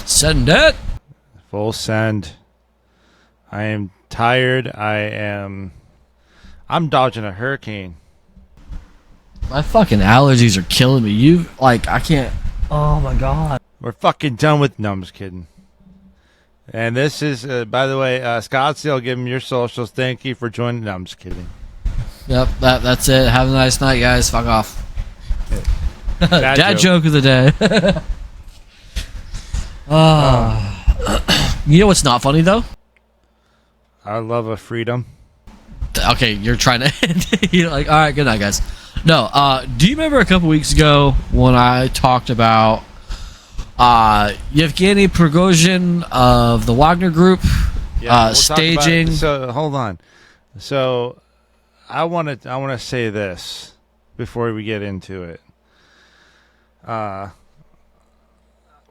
Send it. Full send. I am tired. I'm dodging a hurricane. My fucking allergies are killing me. I can't. Oh my god. We're fucking done with. No, I'm just kidding. And this is, by the way, Scottsdale, give him your socials. Thank you for joining. No, I'm just kidding. Yep, that's it. Have a nice night, guys. Fuck off. Dad joke of the day. You know what's not funny, though? Our love of freedom. Okay, you're trying to... You're like, all right, good night, guys. No, do you remember a couple weeks ago when I talked about Yevgeny Prigozhin of the Wagner Group staging... So, hold on. So, I want to say this before we get into it.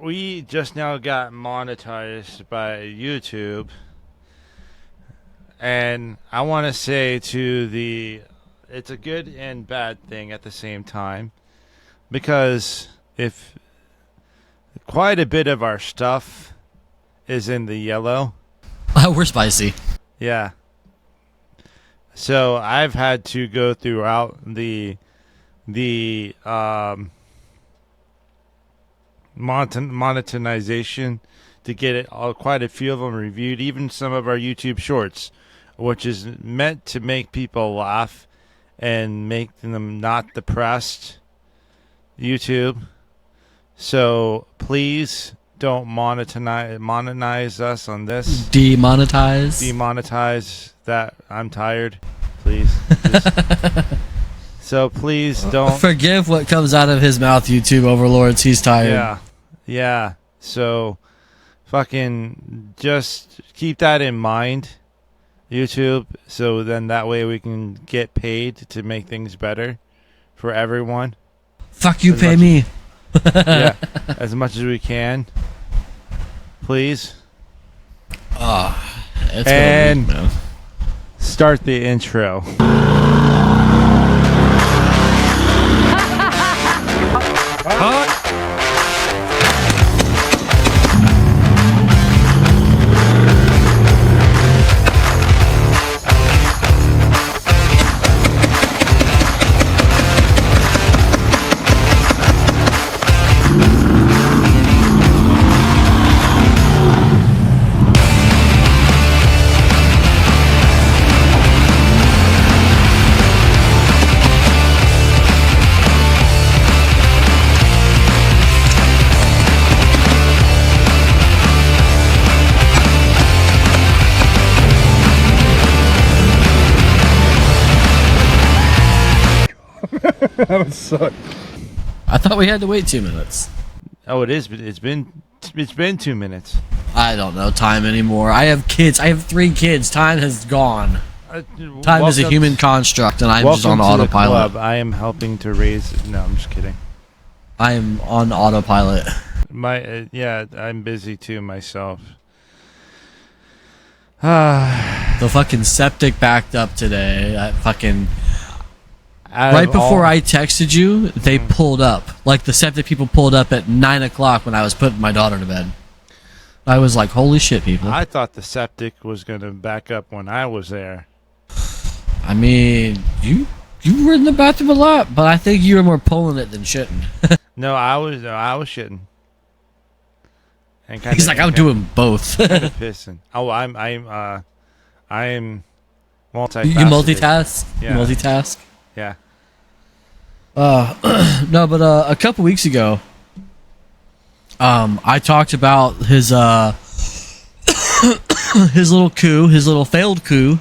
We just now got monetized by YouTube, and I want to say it's a good and bad thing at the same time, because if quite a bit of our stuff is in the yellow. We're spicy. Yeah. So I've had to go throughout the monetization to get it quite a few of them reviewed, even some of our YouTube shorts, which is meant to make people laugh and make them not depressed. YouTube. So please don't monetize us on this. Demonetize that. I'm tired. Please. So please don't. Forgive what comes out of his mouth, YouTube overlords. He's tired. Yeah. So fucking just keep that in mind, YouTube. So then that way we can get paid to make things better for everyone. Fuck you, pay me. Yeah, as much as we can. Please. And start the intro. That would suck. I thought we had to wait 2 minutes. Oh, it is. But it's been 2 minutes. I don't know time anymore. I have kids. I have 3 kids. Time has gone. Time is a human construct, and I'm just on autopilot. Club. I am helping to raise. No, I'm just kidding. I am on autopilot. I'm busy too myself. The fucking septic backed up today. Right before I texted you, they pulled up. Like the septic people pulled up at 9 o'clock when I was putting my daughter to bed. I was like, holy shit, people. I thought the septic was going to back up when I was there. I mean, you were in the bathroom a lot, but I think you were more pulling it than shitting. No, I was shitting. And he's like, I'm doing both. Kind of pissing. Oh, I'm multifaceted. You multitask? Yeah. You multitask? Yeah. No, but a couple weeks ago, I talked about his his little coup, his little failed coup.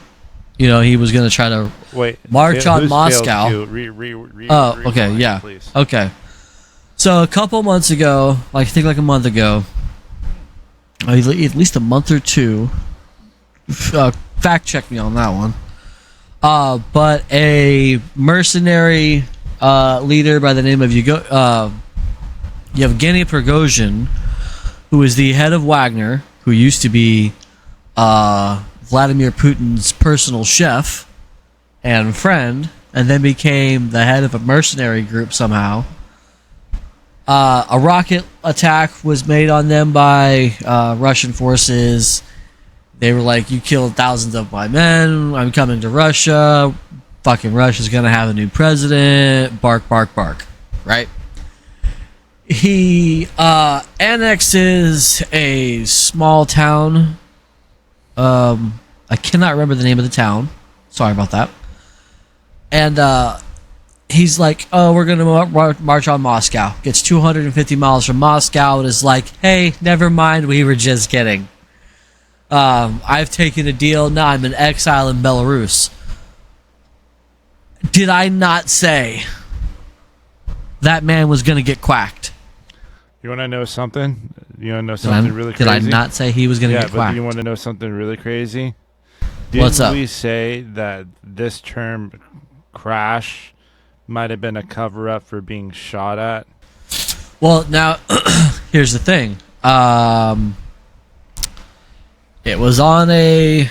You know, he was going to try to march on Moscow. Okay, yeah. Please. Okay. So a couple months ago, I think like a month ago, at least a month or two, fact check me on that one. But a mercenary leader by the name of Yevgeny Prigozhin, who is the head of Wagner, who used to be Vladimir Putin's personal chef and friend, and then became the head of a mercenary group somehow, A rocket attack was made on them by Russian forces. They were like, you killed thousands of my men. I'm coming to Russia. Fucking Russia's going to have a new president. Bark, bark, bark. Right? He annexes a small town. I cannot remember the name of the town. Sorry about that. And he's like, oh, we're going to march on Moscow. Gets 250 miles from Moscow and is like, hey, never mind, we were just kidding. I've taken a deal. Now I'm in exile in Belarus. Did I not say that man was going to get quacked? You want to know something? You want to know something really crazy? Did I not say he was going to get quacked? But you want to know something really crazy? What's up? Didn't we say that this term crash might have been a cover-up for being shot at? Well, now, here's the thing. It was on I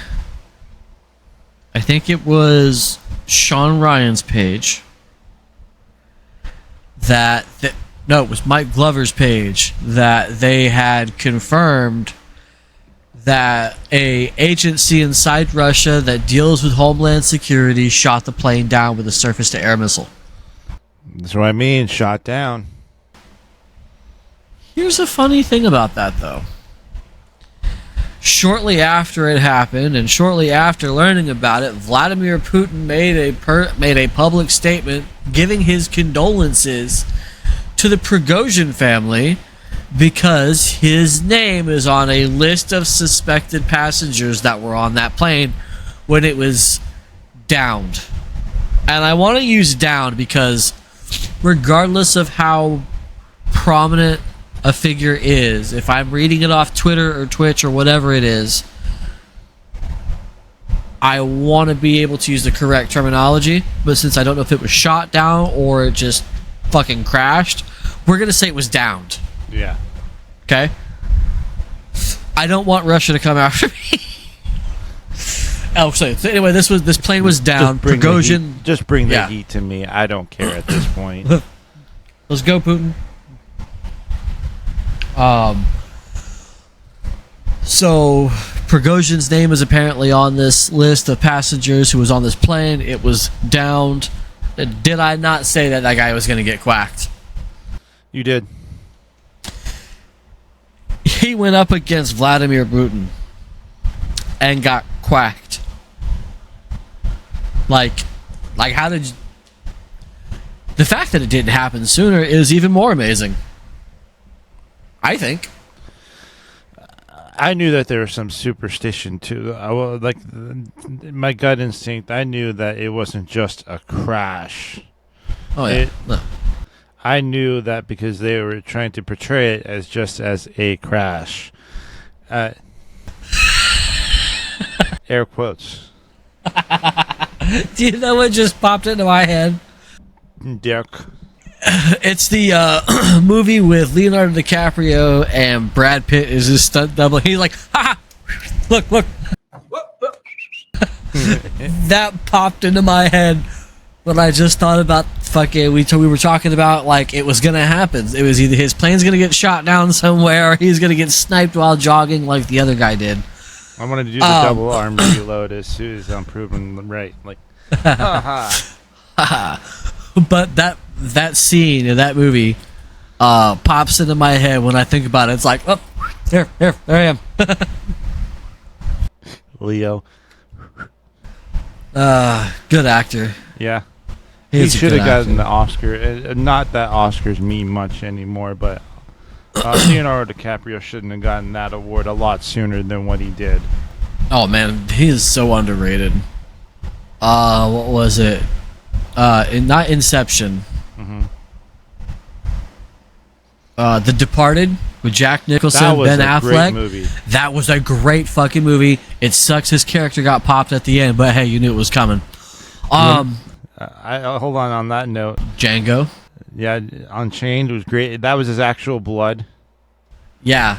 think it was Sean Ryan's page no, it was Mike Glover's page that they had confirmed that a agency inside Russia that deals with homeland security shot the plane down with a surface-to-air missile. That's what I mean, shot down. Here's a funny thing about that, though. Shortly after it happened, and shortly after learning about it, Vladimir Putin made a public statement giving his condolences to the Prigozhin family because his name is on a list of suspected passengers that were on that plane when it was downed. And I want to use downed because regardless of how prominent a figure is, if I'm reading it off Twitter or Twitch or whatever it is, I want to be able to use the correct terminology, but since I don't know if it was shot down or it just fucking crashed, we're going to say it was downed. Yeah. Okay? I don't want Russia to come after me. So anyway, this plane was down. Prigozhin, just bring the heat to me. I don't care at this point. Let's go, Putin. So Prigozhin's name is apparently on this list of passengers who was on this plane. It was downed. Did I not say that guy was going to get quacked? You did. He went up against Vladimir Putin and got quacked. Like how did you... The fact that it didn't happen sooner is even more amazing, I think. I knew that there was some superstition too. Like my gut instinct, I knew that it wasn't just a crash. Oh yeah. I knew that because they were trying to portray it as just as a crash. Air quotes. Do you know what just popped into my head? Dick. It's the movie with Leonardo DiCaprio and Brad Pitt is his stunt double. He's like, ha! Look. That popped into my head when I just thought about fucking. We were talking about like it was gonna happen. It was either his plane's gonna get shot down somewhere, or he's gonna get sniped while jogging, like the other guy did. I wanted to do the double arm reload as soon as I'm proven right. Like, But that scene in that movie pops into my head when I think about it. It's like, oh, there I am. Leo. Good actor. Yeah. He should have gotten the Oscar. Not that Oscars mean much anymore, but Leonardo DiCaprio shouldn't have gotten that award a lot sooner than what he did. Oh, man. He is so underrated. What was it? Not Inception. Mm-hmm. The Departed with Jack Nicholson, Ben Affleck. Great movie. That was a great fucking movie. It sucks his character got popped at the end, but hey, you knew it was coming. I hold on that note. Django. Yeah, Unchained was great. That was his actual blood. Yeah.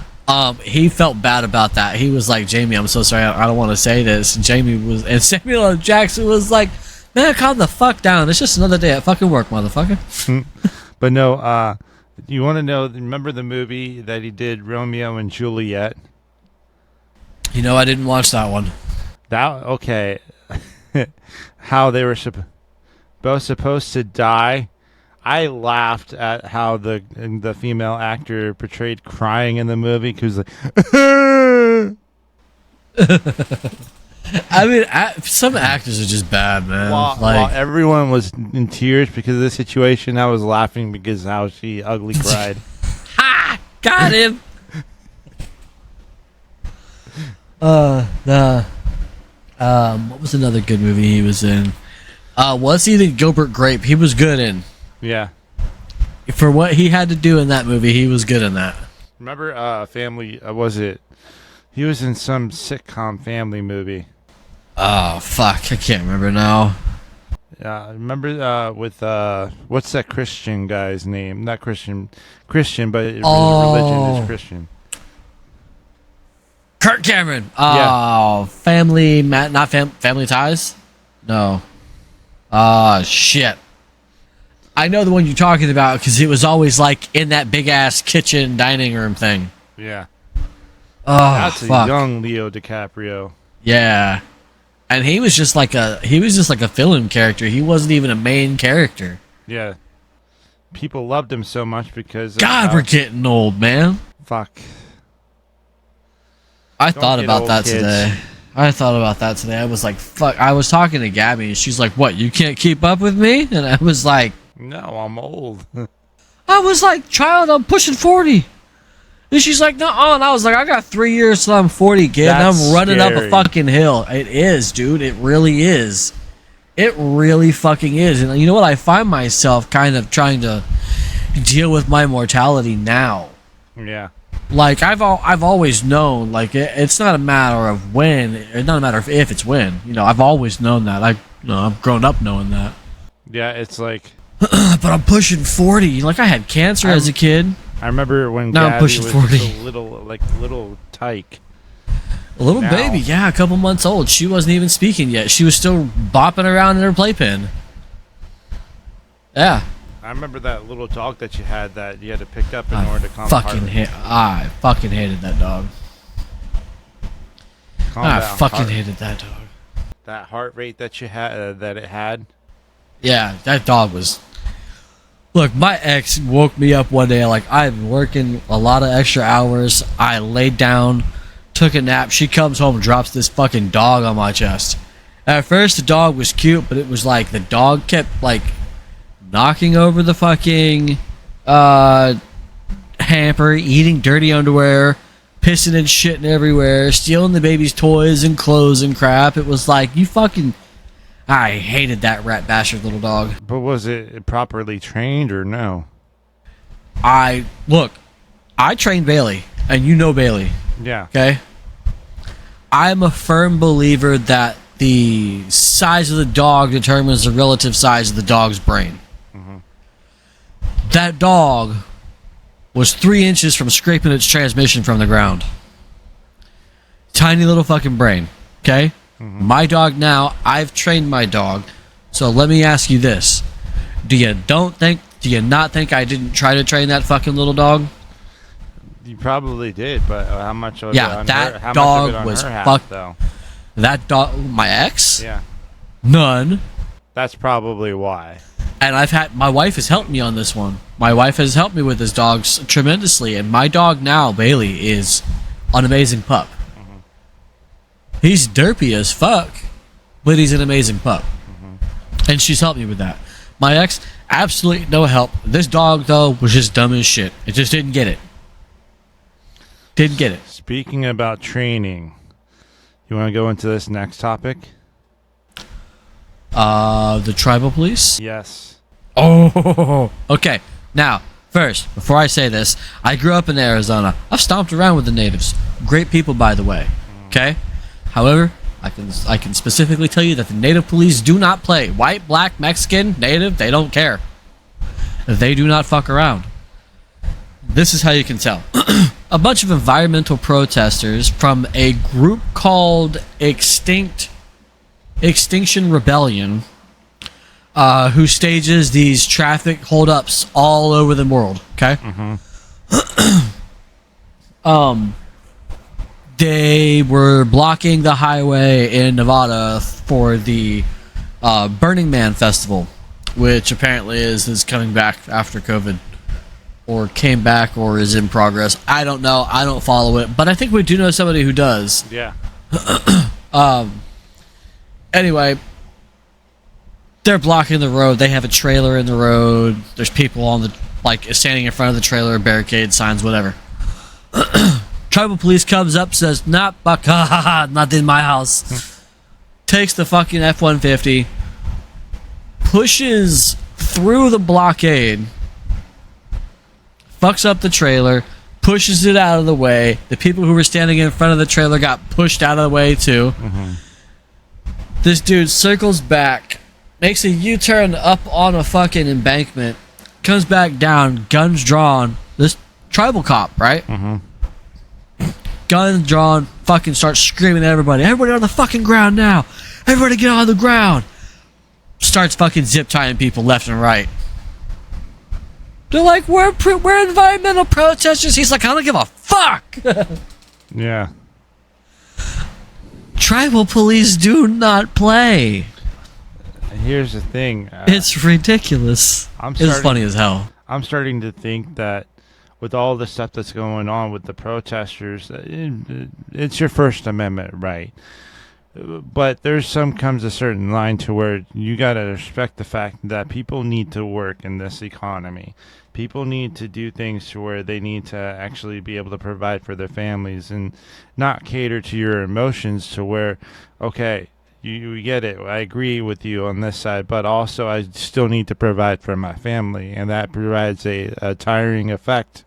He felt bad about that. He was like, Jamie, I'm so sorry. I don't want to say this. And Samuel L. Jackson was like, man, calm the fuck down. It's just another day at fucking work, motherfucker. But no, You want to know? Remember the movie that he did, Romeo and Juliet? You know, I didn't watch that one. Okay. How they were both supposed to die. I laughed at how the female actor portrayed crying in the movie because like. I mean, some actors are just bad, man. While everyone was in tears because of the situation, I was laughing because how she ugly cried. Ha! Got him. What was another good movie he was in? Was he the Gilbert Grape? He was good in. Yeah. For what he had to do in that movie, he was good in that. Remember, Family? Was it? He was in some sitcom family movie. Oh fuck! I can't remember now. Remember with what's that Christian guy's name? Not Christian, but religion is Christian. Kirk Cameron. Oh, yeah. Not Family Ties. No. Shit. I know the one you're talking about because it was always like in that big ass kitchen dining room thing. Yeah. Oh, that's fuck. A young Leo DiCaprio. Yeah. And he was just like a film character. He wasn't even a main character. Yeah. People loved him so much because God, we're getting old, man. Fuck. I thought about that today. I was like, fuck. I was talking to Gabby and she's like, "What? You can't keep up with me?" And I was like, "No, I'm old." I was like, "Child, I'm pushing 40." And she's like, "No," and I was like, "I got 3 years till I'm 40, kid. And I'm running up a fucking hill." It is, dude. It really is. It really fucking is. And you know what? I find myself kind of trying to deal with my mortality now. Yeah. Like I've always known. Like it's not a matter of when. It's not a matter of if. It's when. You know, I've always known that. I've grown up knowing that. Yeah, it's like. But I'm pushing 40. Like I had cancer as a kid. I remember when Gabby I'm pushing 40. A little tyke. A little baby, yeah, a couple months old. She wasn't even speaking yet. She was still bopping around in her playpen. Yeah. I remember that little dog that you had that you had to pick up in order to calm down. I fucking hated that dog. Hated that dog. That heart rate that you had, that it had. Yeah, that dog was. Look, my ex woke me up one day. Like I've been working a lot of extra hours. I laid down, took a nap. She comes home and drops this fucking dog on my chest. At first, the dog was cute, but it was like the dog kept like knocking over the fucking hamper, eating dirty underwear, pissing and shitting everywhere, stealing the baby's toys and clothes and crap. It was like, you fucking... I hated that rat bastard little dog. But was it properly trained or no? I trained Bailey, and you know Bailey. Yeah. Okay? I'm a firm believer that the size of the dog determines the relative size of the dog's brain. Mm-hmm. That dog was 3 inches from scraping its transmission from the ground. Tiny little fucking brain. Okay? Mm-hmm. My dog now, I've trained my dog. So let me ask you this. Do you not think I didn't try to train that fucking little dog? You probably did, but how much of it on that her, dog was fucked though? That dog, my ex? Yeah. None. That's probably why. And my wife has helped me on this one. My wife has helped me with this dog tremendously, and my dog now, Bailey, is an amazing pup. Mm-hmm. He's derpy as fuck, but he's an amazing pup. Mm-hmm. And she's helped me with that. My ex, absolutely no help. This dog, though, was just dumb as shit. It just didn't get it. Didn't get it. Speaking about training, you want to go into this next topic? The tribal police? Yes. Oh, okay. Now, first, before I say this, I grew up in Arizona. I've stomped around with the natives. Great people, by the way. Okay? However, I can specifically tell you that the native police do not play. White, black, Mexican, native, they don't care. They do not fuck around. This is how you can tell. A bunch of environmental protesters from a group called Extinction Rebellion who stages these traffic holdups all over the world. Okay. They were blocking the highway in Nevada for the Burning Man festival, which apparently is coming back after COVID, or came back, or is in progress. I don't know. I don't follow it, but I think we do know somebody who does. Yeah. Anyway, they're blocking the road. They have a trailer in the road. There's people on the standing in front of the trailer, barricade signs, whatever. Tribal police comes up, says, "Not not in my house." Takes the fucking F-150, pushes through the blockade, fucks up the trailer, pushes it out of the way. The people who were standing in front of the trailer got pushed out of the way too. This dude circles back, makes a U-turn up on a fucking embankment, comes back down, guns drawn. This tribal cop, right? Guns drawn, fucking starts screaming at everybody. "Everybody on the fucking ground now! Everybody get on the ground!" Starts fucking zip tying people left and right. They're like, we're environmental protesters. He's like, "I don't give a fuck." Yeah. Tribal police do not play. Here's the thing. It's ridiculous. It's funny as hell. I'm starting to think that with all the stuff that's going on with the protesters, it's your First Amendment right. But comes a certain line to where you got to respect the fact that people need to work in this economy. People need to do things to where they need to actually be able to provide for their families and not cater to your emotions to where, okay, you get it. I agree with you on this side, but also I still need to provide for my family. And that provides a tiring effect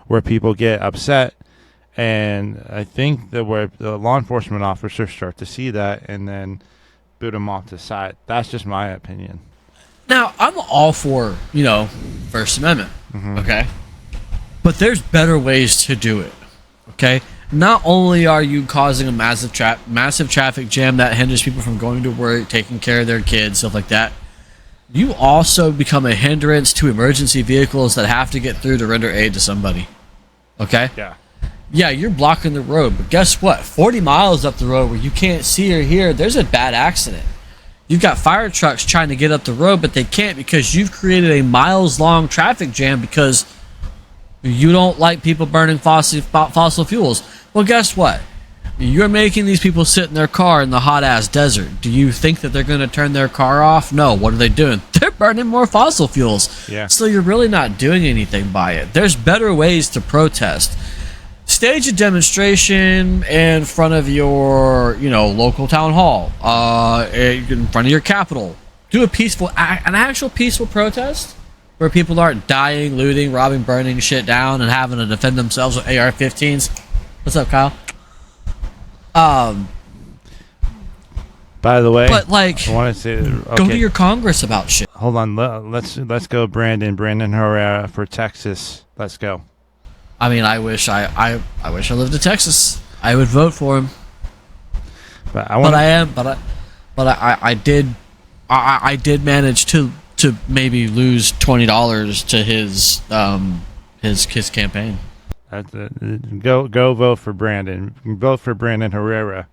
where people get upset. And I think that where the law enforcement officers start to see that and then boot them off to the side. That's just my opinion. Now, I'm all for, First Amendment, okay? But there's better ways to do it, okay? Not only are you causing a massive traffic jam that hinders people from going to work, taking care of their kids, stuff like that, you also become a hindrance to emergency vehicles that have to get through to render aid to somebody, okay? Yeah. Yeah, you're blocking the road, but guess what? 40 miles up the road where you can't see or hear, there's a bad accident. You've got fire trucks trying to get up the road, but they can't because you've created a miles-long traffic jam because you don't like people burning fossil fuels. Well, guess what? You're making these people sit in their car in the hot-ass desert. Do you think that they're going to turn their car off? No. What are they doing? They're burning more fossil fuels. Yeah. So you're really not doing anything by it. There's better ways to protest. Stage a demonstration in front of your, local town hall, in front of your capital. Do an actual peaceful protest where people aren't dying, looting, robbing, burning shit down, and having to defend themselves with AR-15s. What's up, Kyle? By the way, but I want to say, go to your Congress about shit. Hold on, let's go, Brandonherrera for Texas. Let's go. I mean, I wish I lived in Texas. I would vote for him. I did manage to maybe lose $20 to his campaign. Go vote for Brandon. Vote for Brandonherrera.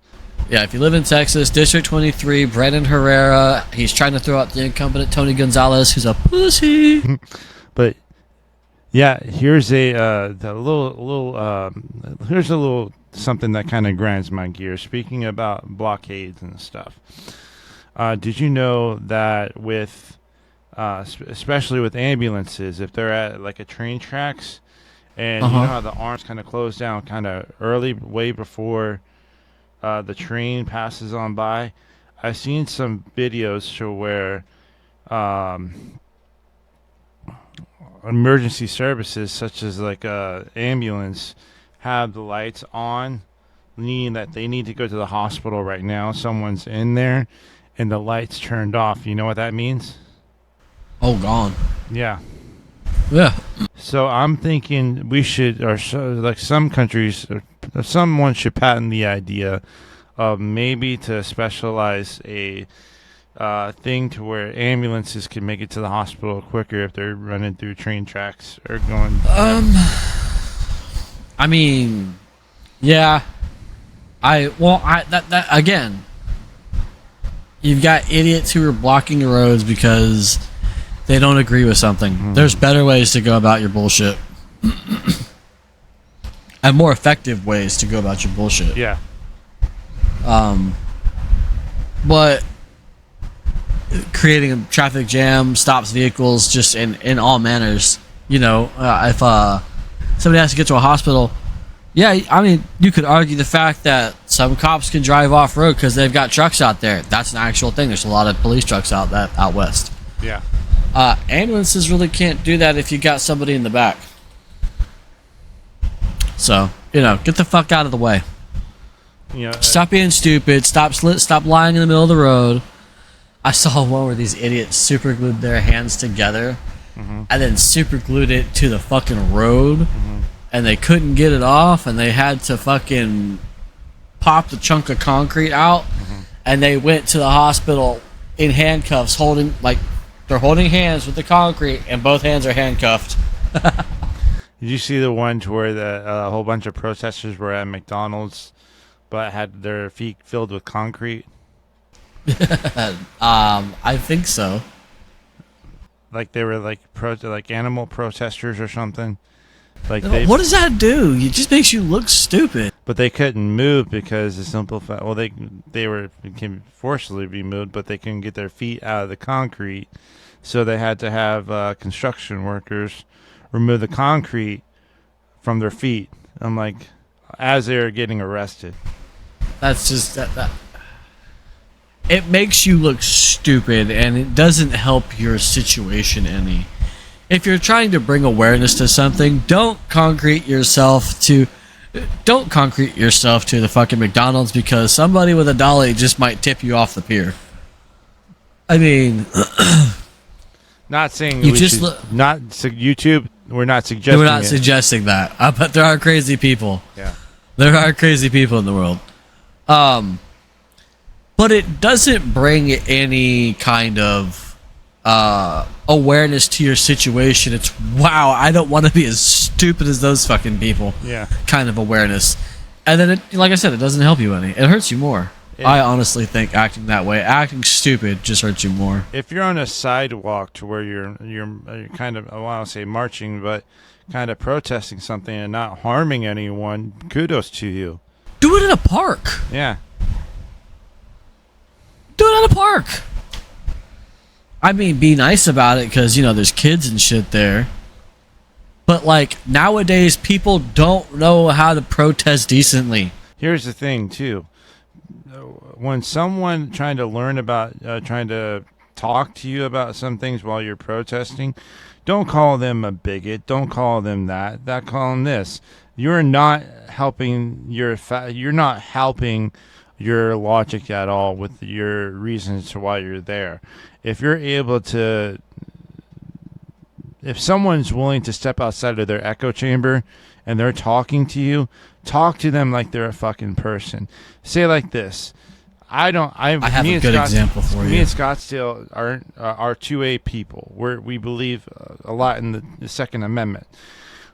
Yeah, if you live in Texas, District 23, Brandonherrera. He's trying to throw out the incumbent Tony Gonzalez, who's a pussy. But yeah, here's a little something that kind of grinds my gears. Speaking about blockades and stuff, did you know that with especially with ambulances, if they're at like a train tracks, and you know how the arms kind of close down kind of early, way before the train passes on by, I've seen some videos show where emergency services such as like a ambulance have the lights on, meaning that they need to go to the hospital right now. Someone's in there and the lights turned off. You know what that means? Oh, gone. Yeah. Yeah. So I'm thinking we should, like some countries, someone should patent the idea of maybe to specialize a thing to where ambulances can make it to the hospital quicker if they're running through train tracks or going. I mean, yeah. That again. You've got idiots who are blocking the roads because they don't agree with something. Mm-hmm. There's better ways to go about your bullshit. And more effective ways to go about your bullshit. Yeah. But creating a traffic jam stops vehicles just in all manners. You know, if somebody has to get to a hospital, yeah, I mean, you could argue the fact that some cops can drive off-road because they've got trucks out there. That's an actual thing. There's a lot of police trucks out west. Yeah. Ambulances really can't do that if you got somebody in the back. So, get the fuck out of the way. Stop being stupid. Stop lying in the middle of the road. I saw one where these idiots super glued their hands together and then super glued it to the fucking road, and they couldn't get it off, and they had to fucking pop the chunk of concrete out, and they went to the hospital in handcuffs, they're holding hands with the concrete, and both hands are handcuffed. Did you see the one to where a whole bunch of protesters were at McDonald's but had their feet filled with concrete? I think so. Like they were like animal protesters or something. What does that do? It just makes you look stupid. But they couldn't move because the simple fact. Well, they became forcibly be moved, but they couldn't get their feet out of the concrete, so they had to have construction workers remove the concrete from their feet. I'm like, as they were getting arrested. That's just that. It makes you look stupid, and it doesn't help your situation any. If you're trying to bring awareness to something, don't concrete yourself to the fucking McDonald's because somebody with a dolly just might tip you off the pier. I mean, not saying YouTube. We're not suggesting. We're not suggesting that. But there are crazy people. Yeah, there are crazy people in the world. But it doesn't bring any kind of awareness to your situation. It's, wow, I don't want to be as stupid as those fucking people. Yeah. Kind of awareness. And then, like I said, it doesn't help you any. It hurts you more. I honestly think acting that way, acting stupid, just hurts you more. If you're on a sidewalk to where you're kind of, I want to say marching, but kind of protesting something and not harming anyone, kudos to you. Do it in a park. Yeah. Do it in a park. I mean, be nice about it because, there's kids and shit there. But, nowadays, people don't know how to protest decently. Here's the thing, too. When someone trying to talk to you about some things while you're protesting, don't call them a bigot. Don't call them that. Call them this. You're not helping your logic at all with your reasons to why you're there. If you're able to, if someone's willing to step outside of their echo chamber and they're talking to you, talk to them like they're a fucking person. Say like this. I have a good example for you. Me and Scottsdale are 2A people. We believe a lot in the Second Amendment,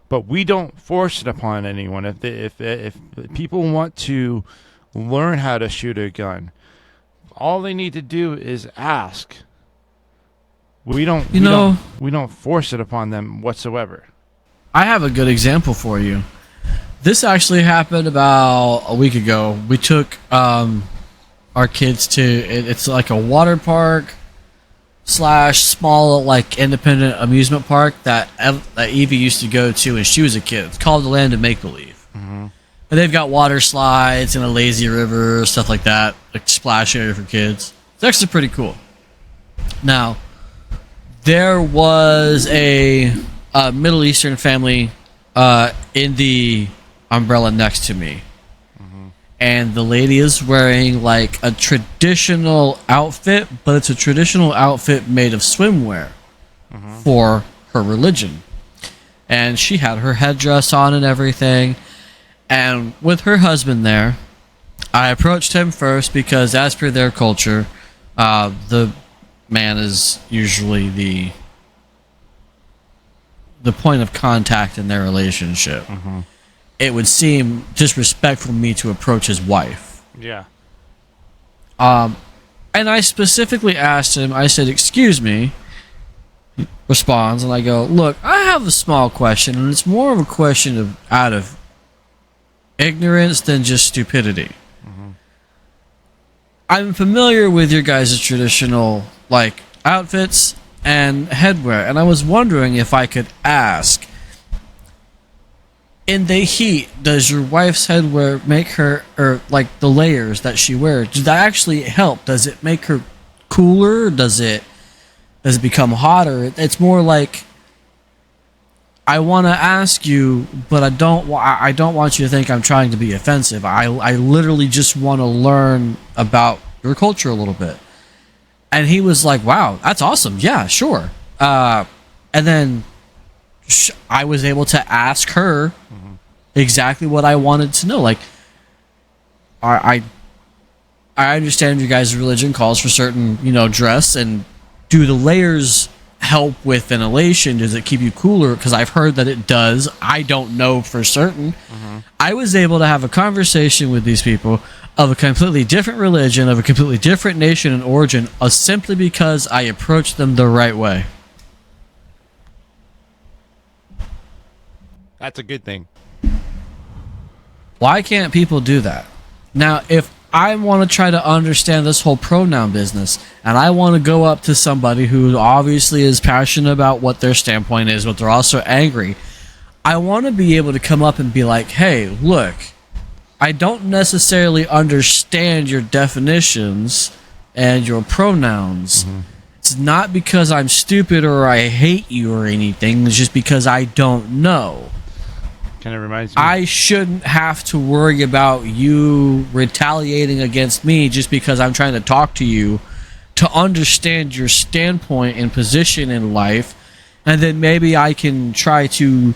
but we don't force it upon anyone. If people want to learn how to shoot a gun, all they need to do is ask. We don't force it upon them whatsoever. I have a good example for you. This actually happened about a week ago. We took our kids to it's like a water park / small independent amusement park that Evie used to go to when she was a kid. It's called the Land of Make Believe. Mm-hmm. And they've got water slides and a lazy river, stuff like that, like splash area for kids. It's actually pretty cool. Now, there was a Middle Eastern family in the umbrella next to me. Mm-hmm. And the lady is wearing a traditional outfit, but it's a traditional outfit made of swimwear for her religion. And she had her headdress on and everything. And with her husband there, I approached him first because as per their culture, The man is usually the point of contact in their relationship. Mm-hmm. It would seem disrespectful for me to approach his wife. Yeah. And I specifically asked him, I said, "Excuse me," he responds, and I go, "Look, I have a small question, and it's more of a question out of ignorance than just stupidity. Mm-hmm. I'm familiar with your guys' traditional, like, outfits and headwear, and I was wondering if I could ask, in the heat, does your wife's headwear make her, or like the layers that she wears, does that actually help? Does it make her cooler? Does it become hotter? It's more like, I want to ask you, but I don't want you to think I'm trying to be offensive. I literally just want to learn about your culture a little bit." And he was like, "Wow, that's awesome. Yeah, sure." And then I was able to ask her exactly what I wanted to know. Like, I understand your guys' religion calls for certain, dress, and do the layers help with ventilation? Does it keep you cooler? Because I've heard that it does. I don't know for certain. Mm-hmm. I was able to have a conversation with these people of a completely different religion, of a completely different nation and origin, simply because I approached them the right way. That's a good thing. Why can't people do that? Now, if I want to try to understand this whole pronoun business, and I want to go up to somebody who obviously is passionate about what their standpoint is, but they're also angry, I want to be able to come up and be like, "Hey, look, I don't necessarily understand your definitions and your pronouns. Mm-hmm. It's not because I'm stupid or I hate you or anything. It's just because I don't know." Kind of reminds me. I shouldn't have to worry about you retaliating against me just because I'm trying to talk to you to understand your standpoint and position in life, and then maybe I can try to,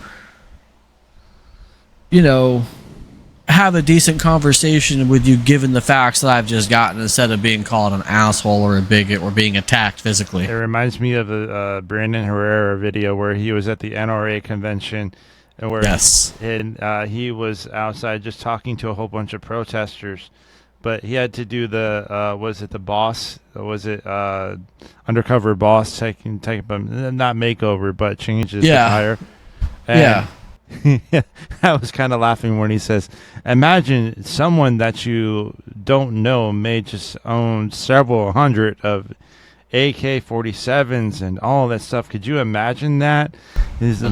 have a decent conversation with you given the facts that I've just gotten, instead of being called an asshole or a bigot or being attacked physically. It reminds me of a Brandonherrera video where he was at the NRA convention. And where he was outside just talking to a whole bunch of protesters, but he had to do the undercover boss type of, not makeover, but changes attire. And I was kind of laughing when he says, "Imagine someone that you don't know may just own several hundred of AK-47s and all that stuff. Could you imagine that?" He's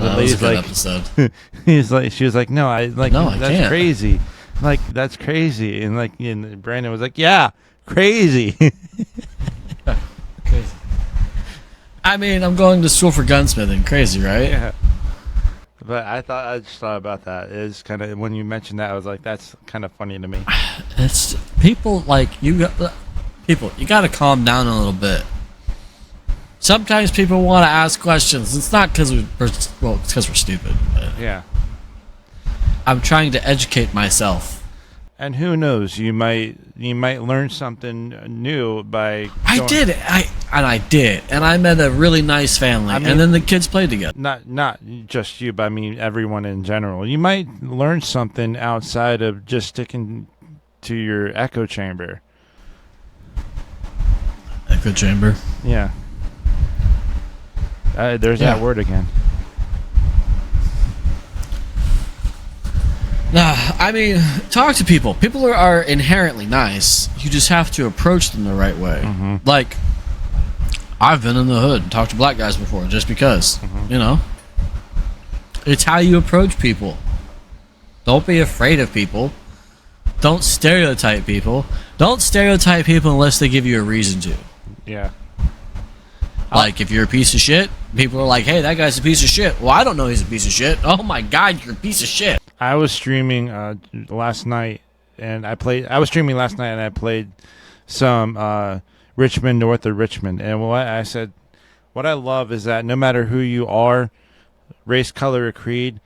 like, she was like, "No, that's can't. crazy. Like, that's crazy." And Brandon was like, "Yeah, crazy." Crazy. I mean, I'm going to school for gunsmithing. Crazy, right? Yeah. But I just thought about that. It's kind of, when you mentioned that, I was like, that's kind of funny to me. It's people you got to calm down a little bit. Sometimes people want to ask questions. It's not because it's because we're stupid. But yeah. I'm trying to educate myself. And who knows? You might learn something new by. I did. And I met a really nice family. And then the kids played together. Not just you, but I mean everyone in general. You might learn something outside of just sticking to your echo chamber. Echo chamber? Yeah. There's that word again. I mean, talk to people. People are inherently nice. You just have to approach them the right way. Mm-hmm. Like, I've been in the hood and talked to black guys before just because, It's how you approach people. Don't be afraid of people. Don't stereotype people. Don't stereotype people unless they give you a reason to. Yeah. Like, if you're a piece of shit, people are like, "Hey, that guy's a piece of shit." Well, I don't know he's a piece of shit. Oh my God, you're a piece of shit. I was streaming last night, and I played some Richmond, North of Richmond. And what I love is that no matter who you are, race, color, or creed,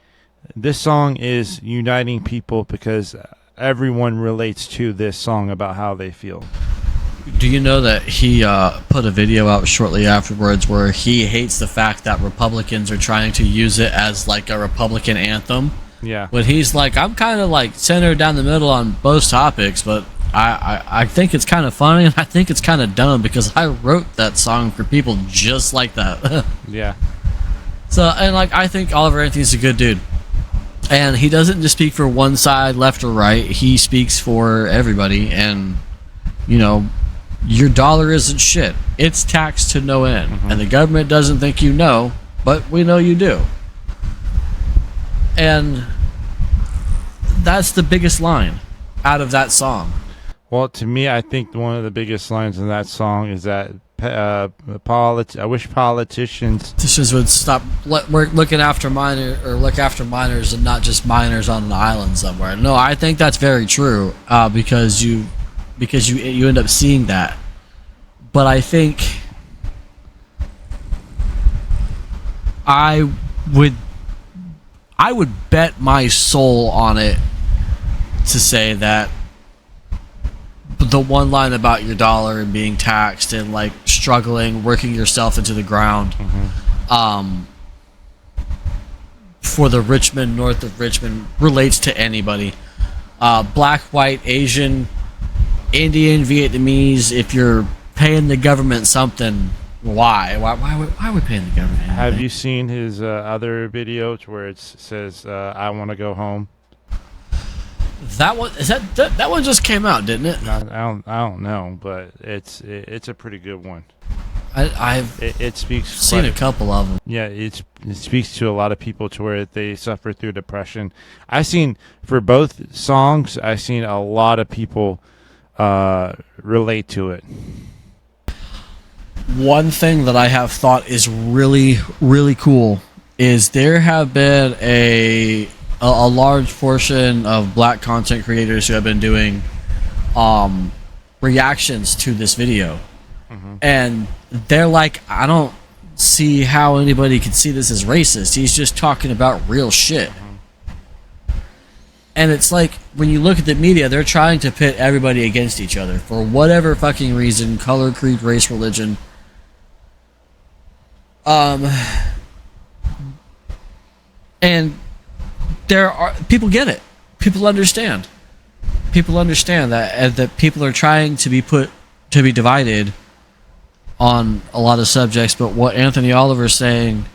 this song is uniting people because everyone relates to this song about how they feel. Do you know that he put a video out shortly afterwards where he hates the fact that Republicans are trying to use it as like a Republican anthem? Yeah. But he's like, I'm kind of like centered down the middle on both topics, but I think it's kind of funny and I think it's kind of dumb because I wrote that song for people just like that. Yeah. So, and like, I think Oliver Anthony's a good dude. And he doesn't just speak for one side, left or right. He speaks for everybody. And, you know, your dollar isn't shit. It's taxed to no end. Mm-hmm. And the government doesn't think you know, but we know you do. And that's the biggest line out of that song. Well, to me, I think one of the biggest lines in that song is that I wish politicians would stop looking after look after minors and not just minors on an island somewhere. No, I think that's very true because you end up seeing that. But I think I would bet my soul on it to say that the one line about your dollar and being taxed and like struggling, working yourself into the ground, for the Richmond, north of Richmond, relates to anybody. Black, white, Asian, Indian, Vietnamese. If you're paying the government something, why? Why are we paying the government anything? Have you seen his other videos where it says, I want to go home? That one that one just came out, didn't it? I don't know, but it's a pretty good one. I've speaks seen a couple of them. Yeah, it speaks to a lot of people to where they suffer through depression. I've seen for both songs, I've seen a lot of people relate to it. One thing that I have thought is really, really cool is there have been a large portion of black content creators who have been doing reactions to this video. Mm-hmm. And they're like, I don't see how anybody could see this as racist. He's just talking about real shit. Mm-hmm. And it's like, when you look at the media, they're trying to pit everybody against each other for whatever fucking reason, color, creed, race, religion. And there are people get it. People understand. People understand that people are trying to be divided on a lot of subjects. But what Anthony Oliver's saying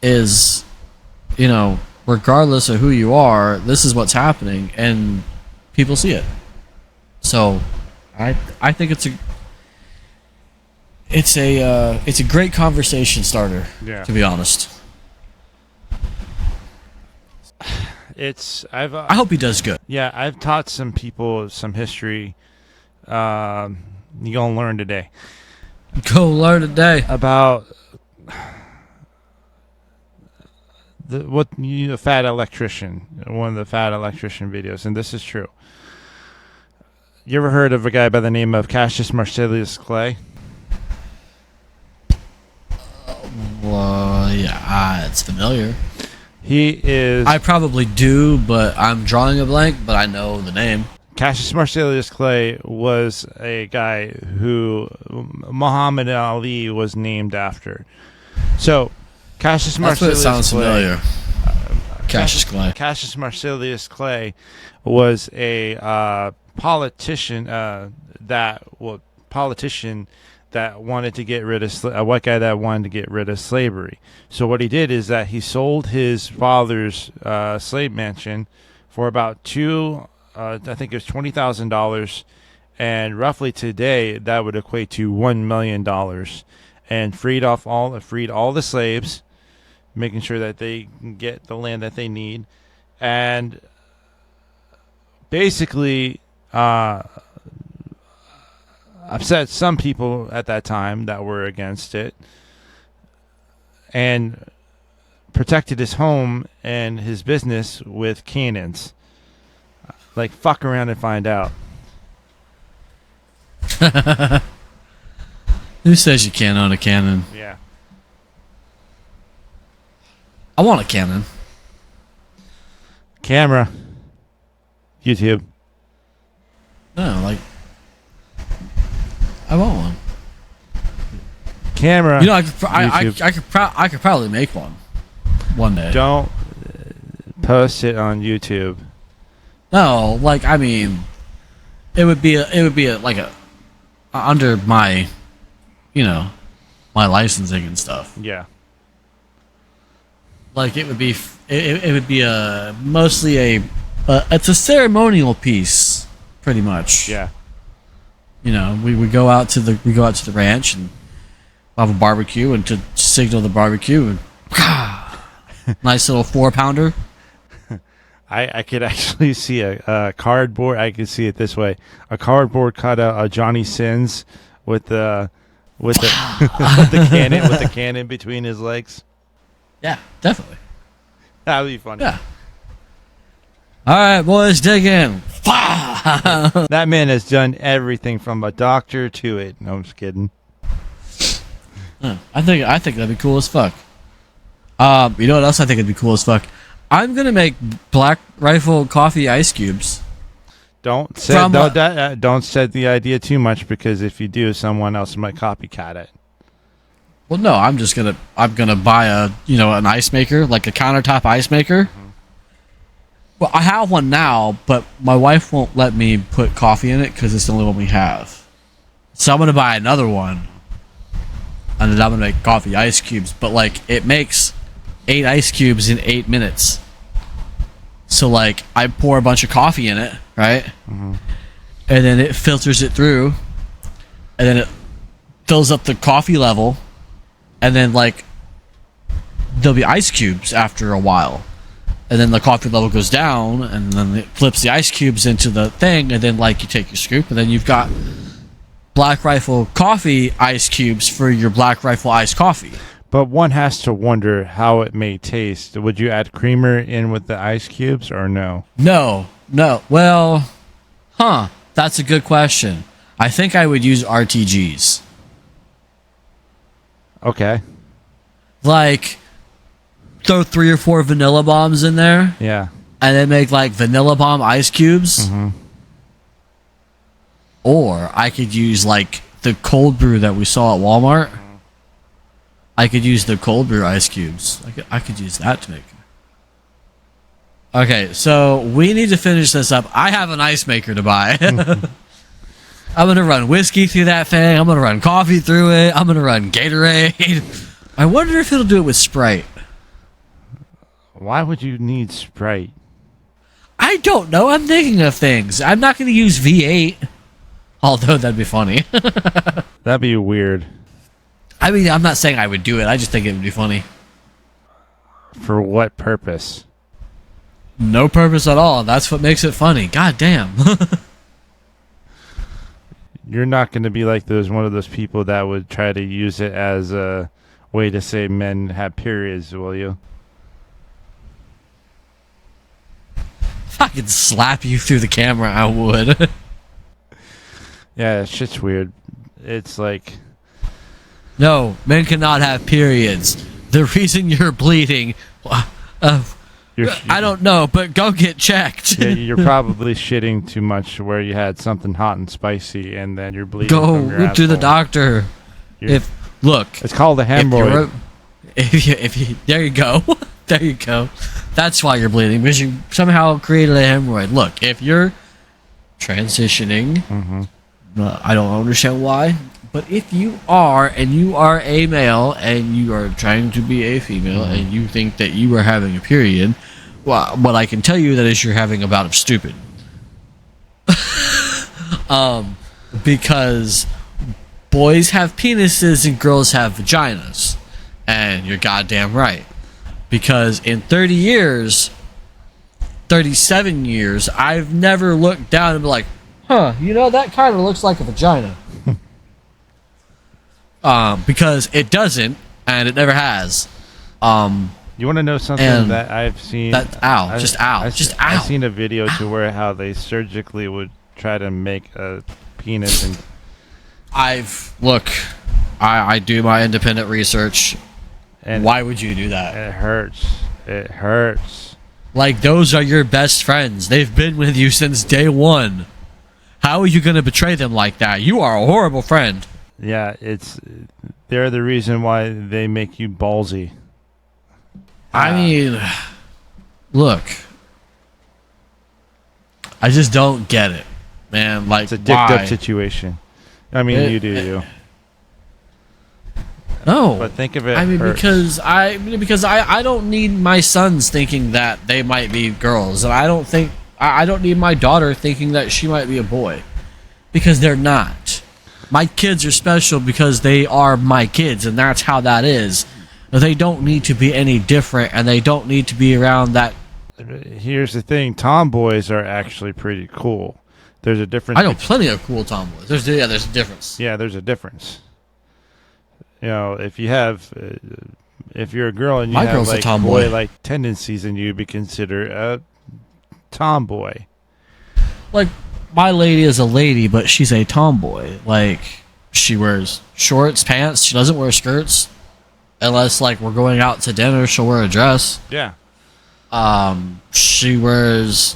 is, you know, regardless of who you are, this is what's happening, and people see it. So, I think it's a great conversation starter. Yeah. To be honest. I hope he does good. Yeah, I've taught some people some history. You're gonna learn today. Go learn today about the fat electrician. One of the fat electrician videos, and this is true. You ever heard of a guy by the name of cassiusmarcellusclay? Well, yeah, it's familiar. He is... I probably do, but I'm drawing a blank, but I know the name. Cassiusmarcellusclay was a guy who Muhammad Ali was named after. So, Cassiusmarcellusclay... That's what it sounds familiar. Cassiusmarcellusclay was a politician that wanted to get rid of a white guy that wanted to get rid of slavery. So what he did is that he sold his father's slave mansion for about I think it was $20,000, and roughly today that would equate to $1 million, and freed all the slaves, making sure that they can get the land that they need, and basically upset some people at that time that were against it, and protected his home and his business with cannons. Like, fuck around and find out. Who says you can't own a cannon? Yeah. I want a cannon. Camera. YouTube. No, like... I want one. Camera. You know, I could probably make one day. Don't post it on YouTube. No, like I mean, it would be like a under my, my licensing and stuff. Yeah. Like it would be mostly it's a ceremonial piece, pretty much. Yeah. We would go out to the ranch and have a barbecue, and to signal the barbecue, and nice little 4-pounder. I could actually see a cardboard. I could see it this way: a cardboard cutout of Johnny Sins with the with the cannon between his legs. Yeah, definitely. That would be funny. Yeah. All right, boys, dig in. That man has done everything from a doctor to it. No, I'm just kidding. I think that'd be cool as fuck. You know what else I think would be cool as fuck? I'm gonna make Black Rifle coffee ice cubes. Don't set the idea too much, because if you do, someone else might copycat it. Well, no, I'm gonna buy an ice maker, like a countertop ice maker. Mm-hmm. Well, I have one now, but my wife won't let me put coffee in it because it's the only one we have. So I'm gonna buy another one, and then I'm gonna make coffee ice cubes. But like, it makes 8 ice cubes in 8 minutes. So like, I pour a bunch of coffee in it, right? Mm-hmm. And then it filters it through, and then it fills up the coffee level, and then like, there'll be ice cubes after a while. And then the coffee level goes down, and then it flips the ice cubes into the thing, and then like, you take your scoop, and then you've got Black Rifle coffee ice cubes for your Black Rifle iced coffee. But one has to wonder how it may taste. Would you add creamer in with the ice cubes, or no? No. Well, that's a good question. I think I would use RTGs. Okay. Like, throw 3 or 4 vanilla bombs in there. Yeah. And then make like vanilla bomb ice cubes. Mm-hmm. Or I could use like the cold brew that we saw at Walmart. I could use the cold brew ice cubes. I could use that to make. Okay, so we need to finish this up. I have an ice maker to buy. I'm going to run whiskey through that thing. I'm going to run coffee through it. I'm going to run Gatorade. I wonder if it'll do it with Sprite. Why would you need Sprite? I don't know. I'm thinking of things. I'm not going to use V8. Although that'd be funny. That'd be weird. I mean, I'm not saying I would do it. I just think it would be funny. For what purpose? No purpose at all. That's what makes it funny. God damn. You're not going to be like one of those people that would try to use it as a way to say men have periods, will you? If I could slap you through the camera, I would. Yeah, shit's weird. It's like... No, men cannot have periods. The reason you're bleeding... I don't know, but go get checked. Yeah, you're probably shitting too much where you had something hot and spicy, and then you're bleeding go from your to the doctor. It's called a hemorrhoid. There you go. There you go. That's why you're bleeding, because you somehow created a hemorrhoid. Look, if you're transitioning, mm-hmm. I don't understand why, but if you are, and you are a male, and you are trying to be a female, mm-hmm. and you think that you are having a period, well, what I can tell you that is you're having a bout of stupid. Because boys have penises and girls have vaginas. And you're goddamn right. Because in 37 years, I've never looked down and been like, that kind of looks like a vagina. Because it doesn't, and it never has. You want to know something that I've seen? I've seen a video to where how they surgically would try to make a penis. And I do my independent research. And why would you do that? It hurts. It hurts. Like, those are your best friends. They've been with you since day one. How are you going to betray them like that? You are a horrible friend. Yeah, they're the reason why they make you ballsy. I mean, look, I just don't get it, man. Like, it's a dicked up situation. I mean, you do you. No, but think of it. I mean, because I don't need my sons thinking that they might be girls, and I don't need my daughter thinking that she might be a boy, because they're not. My kids are special because they are my kids, and that's how that is. They don't need to be any different, and they don't need to be around that. Here's the thing: tomboys are actually pretty cool. There's a difference. I know plenty of cool tomboys. There's a difference. Yeah, there's a difference. You know, if you're a girl and you have like boy-like tendencies, and you'd be considered a tomboy. Like, my lady is a lady, but she's a tomboy. Like, she wears shorts, pants. She doesn't wear skirts. Unless, like, we're going out to dinner, she'll wear a dress. Yeah. She wears,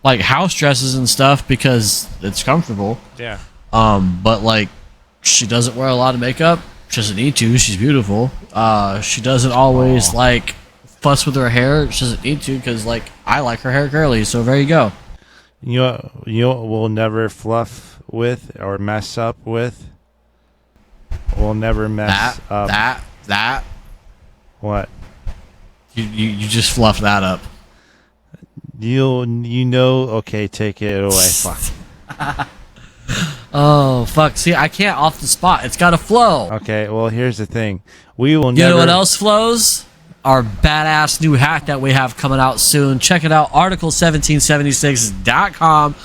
like, house dresses and stuff because it's comfortable. Yeah. But, like, she doesn't wear a lot of makeup. She doesn't need to. She's beautiful. She doesn't always, like, fuss with her hair. She doesn't need to because, like, I like her hair curly, so there you go. You will never fluff with or mess up with. We'll never mess up. That. What? You just fluffed that up. Okay, take it away. Fuck. Oh, fuck. See, I can't off the spot. It's got to flow. Okay, well, here's the thing. We will never... You know what else flows? Our badass new hat that we have coming out soon. Check it out, article1776.com.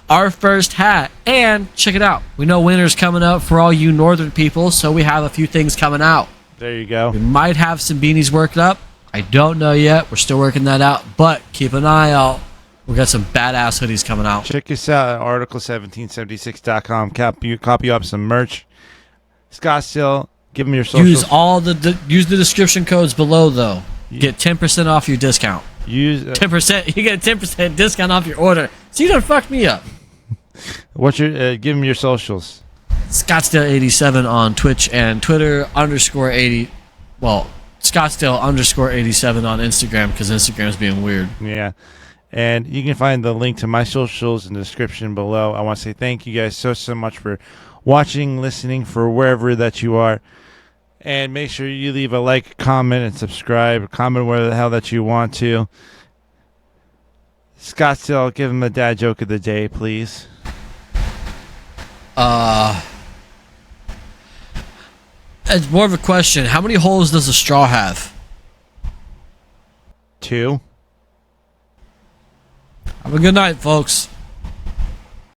Our first hat. And check it out. We know winter's coming up for all you northern people, so we have a few things coming out. There you go. We might have some beanies worked up. I don't know yet. We're still working that out, but keep an eye out. We got some badass hoodies coming out. Check us out at article1776.com. Copy up some merch. Scottsdale, give them your socials. Use the description codes below though. Get 10% off your discount. Use 10%. You get a 10% discount off your order. So you done fucked me up. What's your? Give them your socials. Scottsdale87 on Twitch and Twitter _80. Well, Scottsdale _87 on Instagram because Instagram's being weird. Yeah. And you can find the link to my socials in the description below. I want to say thank you guys so much for watching, listening, for wherever that you are. And make sure you leave a like, comment, and subscribe. Comment where the hell that you want to. Scottsdale, give him a dad joke of the day, please. It's more of a question. How many holes does a straw have? 2. Have a good night, folks.